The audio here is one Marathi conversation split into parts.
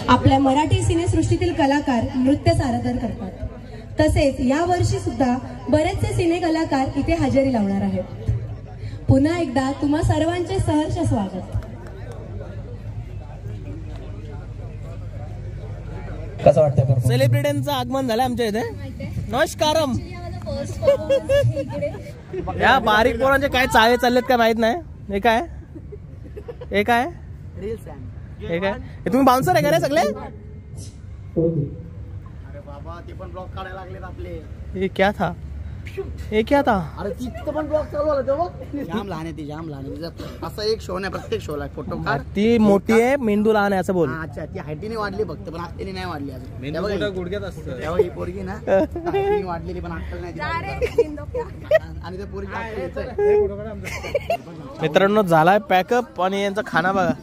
आपल्या मराठी सिनेसृष्टीतील कलाकार नृत्य सादर करतात। तसेच या वर्षी सुद्धा बरेचसे सिने कलाकार इथे हजेरी लावणार आहेत। पुन्हा एकदा तुम्हा सर्वांचे सहर्ष स्वागत। कसं वाटतं? सेलिब्रिटींचं आगमन झालं आमच्या इथे। नमस्कारम। या बारीक पोरांचे काय चाळे चाललेत काय माहित नाही। हे काय हे काय हे काय तुम्ही बाउन्सर आहे का रे सगळे? अरे बाबा ते पण ब्लॉक काढायला लागलेत आपले। ये क्या था? ये क्या था? अरे तिथं पण ब्लॉक चालू झाला तेव्हा। जाम लहान आहे ती, जाम लहान आहे। असा एक शो नाही, प्रत्येक शोला फोटो काढ। ती मोठी आहे, मेंदू लहान आहे असं बोल। अच्छा, ती हाईटीने वाढली फक्त, पण आत्तेने नाही वाढली अजून। मेंदू गुडघ्यात असतं तेव्हा ही पोरगी ना हाईटीने वाढलेली, पण अक्कल नाही। आणि ते पोरगी मित्रांनो झालाय पॅकअप आणि यांचा खाना बघा।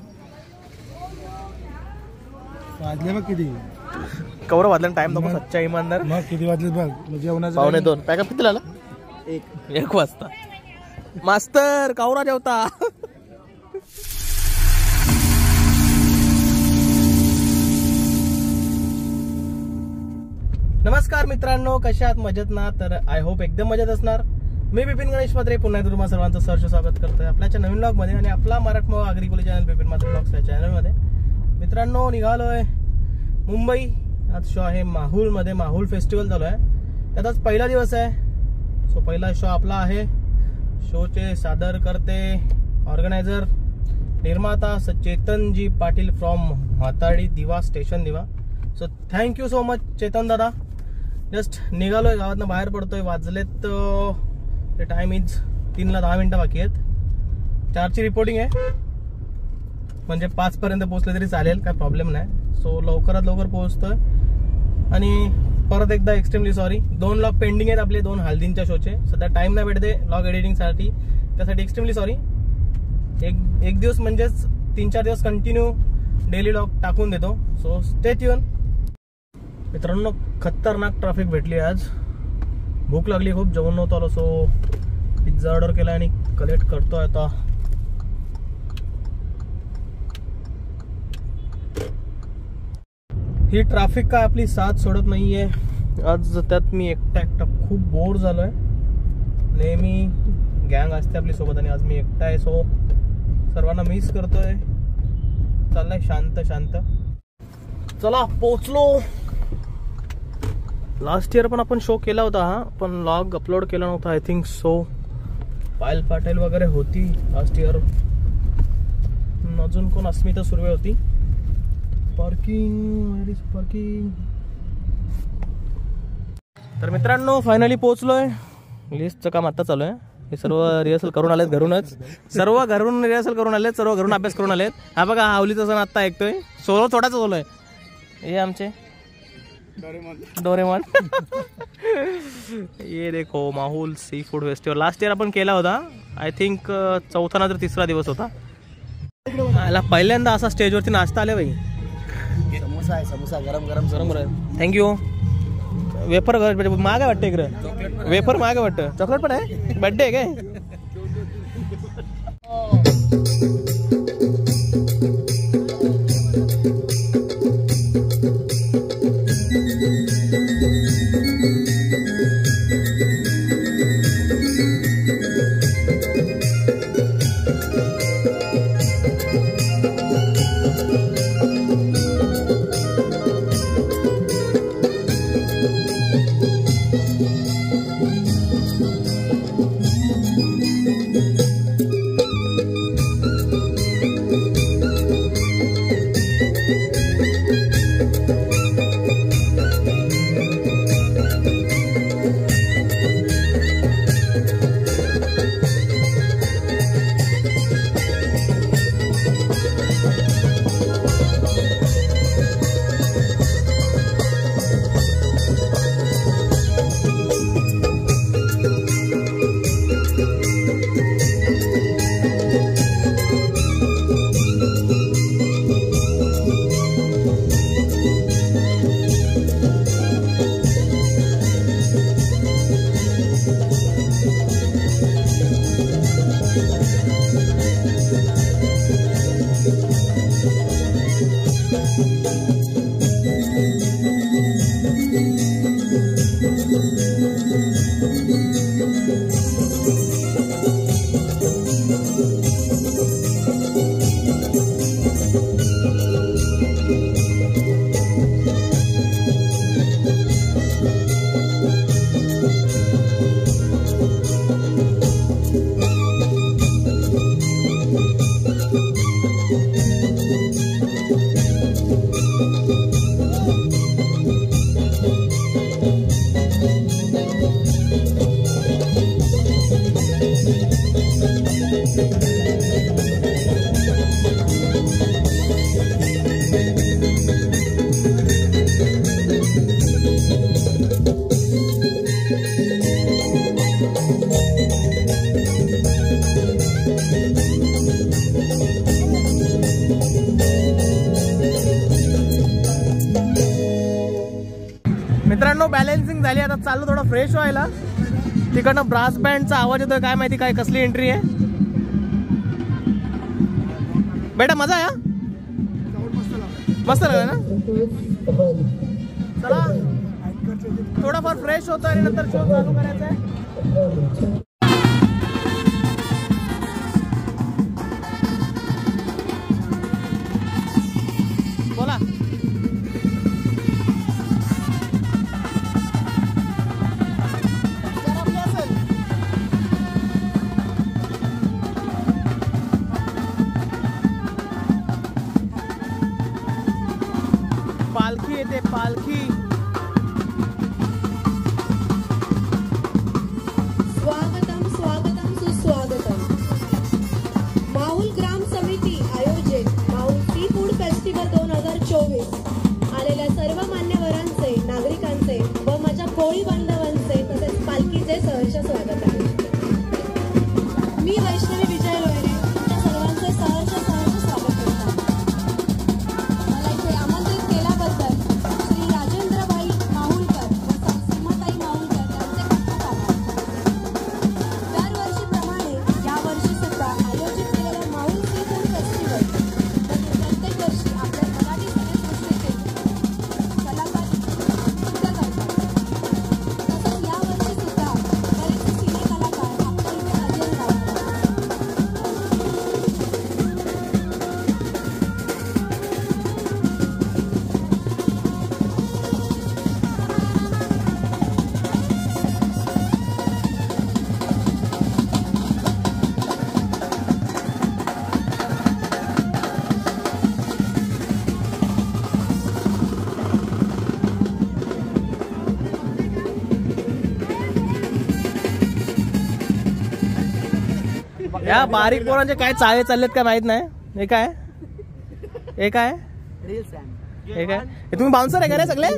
वाजले बघ किती, कवर वाजला टाइम नको सच्चा इमानदार। मग किती वाजले बघ, जेवणाचं 1:45 पॅकअप किती झाला? 1 वाजता। मास्तर कावरा जेवता। नमस्कार मित्रांनो, कशा आहात? मजेत ना? तर आय होप एकदम मजेत असणार। मी बिपिन गणेश म्हात्रे पुन्हा एकदा तुम्हा सर्वांचं सहर्ष स्वागत करतोय आपल्याच्या नवीन ब्लॉग मध्ये आणि आपला मराठमोळा आगरी चॅनल बिपिन म्हात्रे ब्लॉग्स या चॅनल मध्ये। मित्रांनो निघालोय मुंबई। आज शो आहे माहुल मध्ये, माहुल फेस्टिवल चालू आहे, त्याचाच पहिला दिवस आहे। सो पहिला शो आपला आहे। शोचे सादर करते ऑर्गनायझर निर्माता चेतनजी पाटील फ्रॉम म्हाताडी दिवा स्टेशन दिवा। So thank you so much Chetan दादा। जस्ट निघालोय, गावातनं बाहेर पडतोय। वाजलेत ते टाइम इज 3:10 बाकी आहेत। 4ची रिपोर्टिंग आहे, म्हणजे 5 पर्यंत पोहोचले तरी चालेल, काय प्रॉब्लेम नाही। सो लवकरात लवकर पोहोचतोय। आणि परत एकदा एक्स्ट्रीमली सॉरी, 2 लॉग पेंडिंग आहेत आपले, 2 हल्दींच्या शोचे। सध्या टाइम नाही भेटते लॉग एडिटिंग साठी, त्यासाठी एक्स्ट्रीमली सॉरी। एक दिवस म्हणजेच 3-4 दिवस कंटिन्यू डेली लॉग टाकून देतो। So stay tune. मित्रांनो खतरनाक ट्रॅफिक भेटली आज, भूक लागली खूप, जेवण नव्हतं आलो। सो पिझ्झा ऑर्डर केला आणि कलेक्ट करतोय आता। ही ट्रॅफिक काय आपली साथ सोडत नाहीये आज, त्यात मी एकटा खूप बोर झालोय। नेहमी गँग असते आपली सोबत आणि आज मी एकटा आहे। सो सर्वांना मिस करतोय। चाललंय शांत शांत। चला पोचलो। लास्ट इयर पण आपण शो केला होता हा, पण लॉग अपलोड केला नव्हता आय थिंक सो। पायल पाटील वगैरे होती लास्ट इयर, अजून कोण अस्मिता सुर्वे होती। पार्किंग तर मित्रांनो फायनली पोहोचलोय। लिस्टचं काम आता चालू आहे। हे सर्व रिहर्सल करून आलेत घरूनच, सर्व घरून रिहर्सल करून आलेत, सर्व घरून अभ्यास करून आलेत। हा बघा आवलीचा सण आता ऐकतोय, सोलो थोडाच बोलोय। हे आमचे डोरेमॉन। ये देखो Mahul seafood festival last year आपण केला होता, आय थिंक 4था ना 3रा दिवस होता। पहिल्यांदा असा स्टेजवरती नाचता आले बाई। समोसा आहे, समोसा गरम गरम। थँक्यू। वेफर महाग आहे वाटतं इकडं, वेफर महाग आहे वाटतं। चॉकलेट पण आहे, बर्थडे आहे काय? मित्रांनो बॅलन्सिंग झाली, आता चालू थोडं फ्रेश व्हायला. तिकडनं ब्रास बँडचा आवाज येतोय, काय माहिती काय कसली एंट्री आहे. बेटा मजा आहे मस्त लागला ना. चला थोडाफार फ्रेश होतं आणि नंतर शो चालू करायचा आहे. बोला पालखी येते, पालखी. स्वागतम स्वागतम सुस्वागतम. माहुल ग्राम समिती आयोजित माहुल सी फूड फेस्टिवल 2024 आलेल्या सर्व मान्यवरांचे, नागरिकांचे व माझ्या कोळी बांधवांचे तसेच पालखीचे सहर्ष स्वागत आहे. मी वैष्णवी विजय लोयरे तुमच्या सर्वांचे सहर्ष स्वागत करतो. मला इथे आमंत्रित केल्याबद्दल श्री राजेंद्रभाई माहुलकर व सीमाताई माहुलकर यांचे खूप आभार. दरवर्षीप्रमाणे यावर्षी सुद्धा आयोजित केलेल्या माहुल सी फूड फेस्टिवल प्रत्येक वर्षी आपल्या मराठी सिनेसृष्टीचे कलाकार नृत्य करतात. तसंच यावर्षी सुद्धा बरेचसे सिने कलाकार आपल्या इथे हजेरी लावतात. या बारीक पोरांचे काय चाळे चाललेत काय माहित नाही. हे काय हे काय रील्स आहे. हे काय हे तुम्ही बाउन्सर आहे का रे सगळे.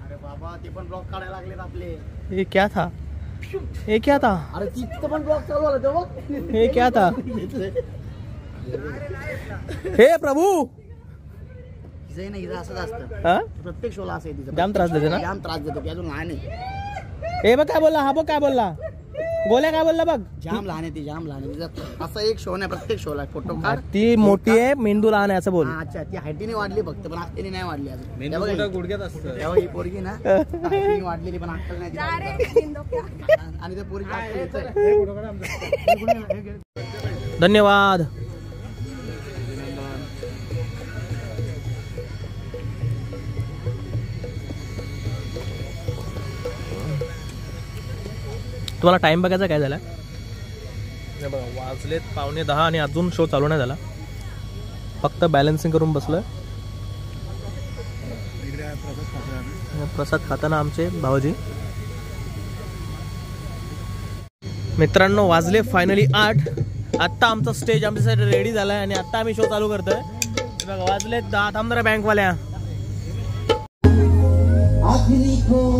अरे बाबा ते पण ब्लॉग काढायला लागलेत आपले. ये क्या था, ये क्या था, अरे तिथं पण ब्लॉग चालू झाला तेव्हा. हे क्या था. हे प्रभू हिचं नाही, हिचं असंच असतं. हा प्रत्येक शोला असं आहे तिचं. जाम त्रास देते ना. जाम त्रास देतो. ती अजून लहान आहे. हे बघ काय बोलला, हा बघ काय बोलला, गोल्या काय बोलला बघ. जाम लहान आहे ती, जाम लहान आहे. तिचा असा एक शो नाही, प्रत्येक शोला फोटो काढ. ती मोठी आहे, मेंदू लहान आहे असं बोल. हा, अच्छा ती हाईटीने वाढली फक्त, पण अक्कली नाही वाढली अजून. गुडघ्यात असतं तेव्हा ही पोरगी ना हाईटीने वाढलेली, पण अक्कल नाही तिला. आणि त्या पोरगी धन्यवाद. तुम्हाला टाइम बघायचा काय झाला. बघा वाजलेत 9:15 आणि अजून शो चालू नाही झाला. फक्त बॅलन्सिंग करून बसलोय. प्रसाद खाताना आमचे भाऊजी. मित्रांनो वाजले फायनली 8. आत्ता आमचा स्टेज आमच्यासाठी रेडी झालाय आणि आत्ता आम्ही शो चालू करतोय. बघा वाजले 10. थांब जरा बँकवाल्या. Oh,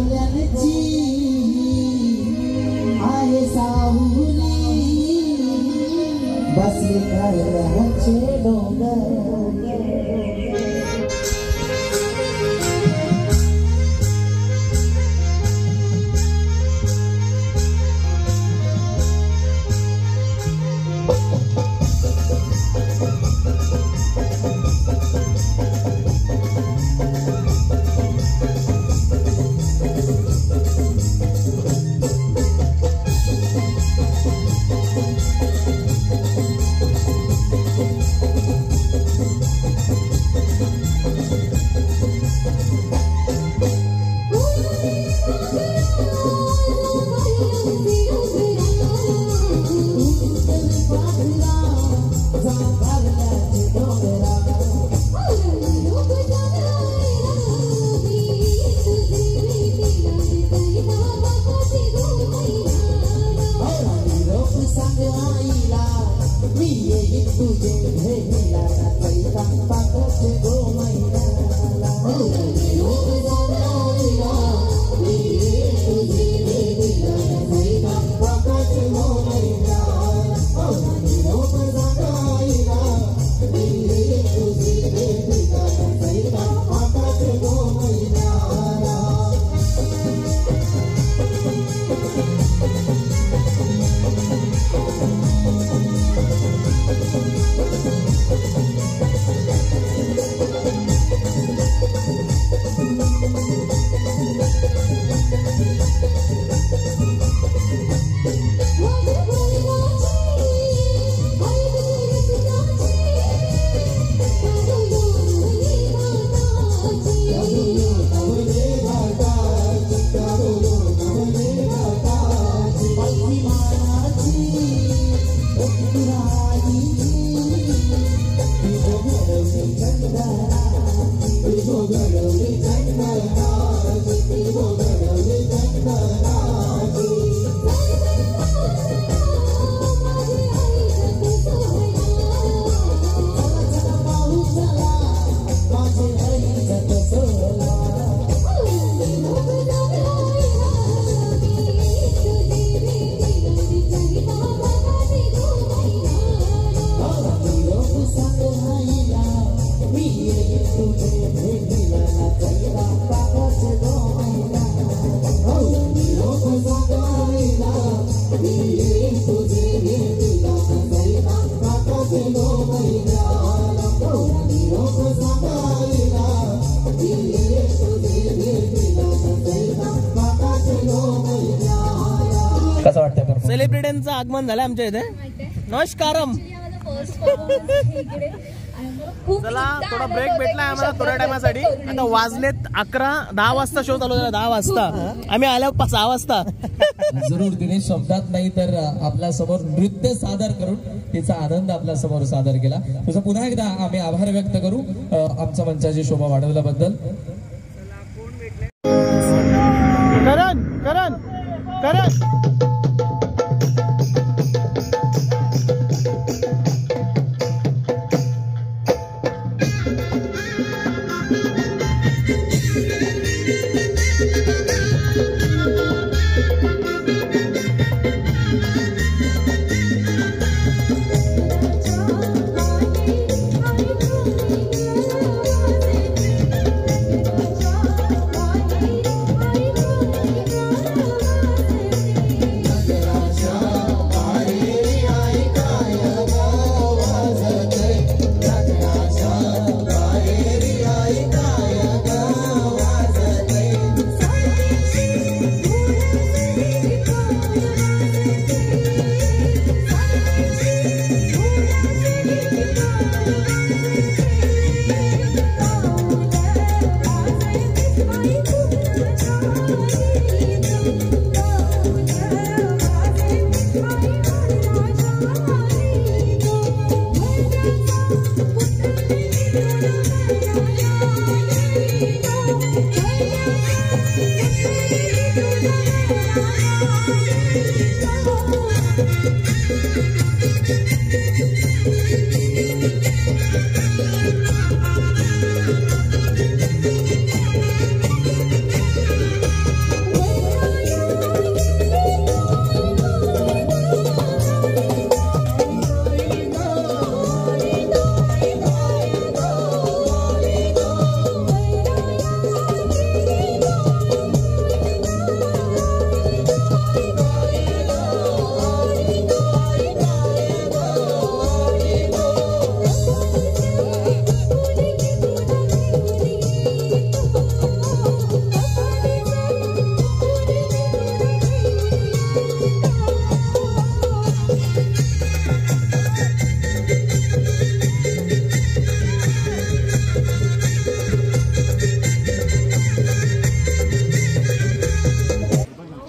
सेलिब्रिटींचं आगमन झालंय आमच्या इथे. नमस्कारम. चला थोडा ब्रेक भेटलाय आम्हाला थोड्या टायमासाठी. आता वाजलेत 11-10 वाजता शो चालू झाला. 10 वाजता आम्ही आलो 6 वाजता. जरूर तिने शब्दात नाही तर आपल्या समोर नृत्य सादर करून तिचा आनंद आपल्या समोर सादर केला. तुझं पुन्हा एकदा आम्ही आभार व्यक्त करू आमच्या मंचाची शोभा वाढवल्याबद्दल. करण करण करण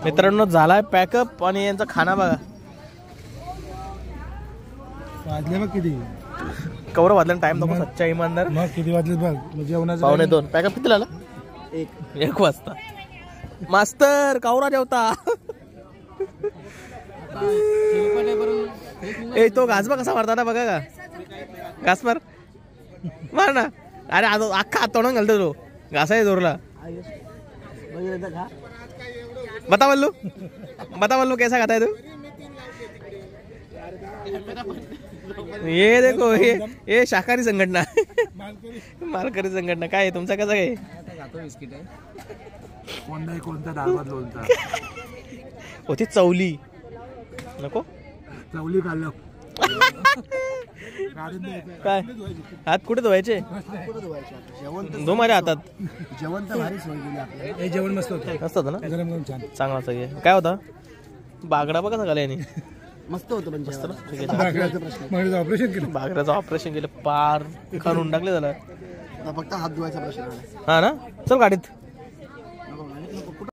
मित्रांनो झालाय पॅकअप आणि यांचा खाना बघा. वाजले बघ किती. कवर वाजला टाइम नको सच्चा इमानदार. मग किती वाजले बघ जेवणाचं. 1:45. पॅकअप किती झाला? 1 वाजता. मास्तर कावरा जेवता. ए तो घास बघ कसा मारता ना बघा का. घास मार ना. अरे अख्खा हात तोडून घालतो तो घास आहे जोरला. बता बल्लू कैसा खाता है तू. ये देखो ये शाकाहारी संघटना. मालकरी संघटना काय तुमचा कसा काय. कोणता डाळ लोणचा होती चवली नको. चवली खाल्लं काय हात कुठे धुवायचे. धो माझ्या हातात. जेवण तर भारी सोय केली आपल्याला. हे जेवण मस्त होतं. मस्त होतं ना. गरम गरम छान. चांगला सगळे. काय होता बागडा बघा सगळ्या यांनी. मस्त होतं पण जेवण. ठीक आहे. मग ऑपरेशन केलं. बागड्याचं ऑपरेशन केलं पार खाऊन टाकले झालं. आता फक्त हात धुवायचा प्रश्न आला. हा ना. चल गाडीत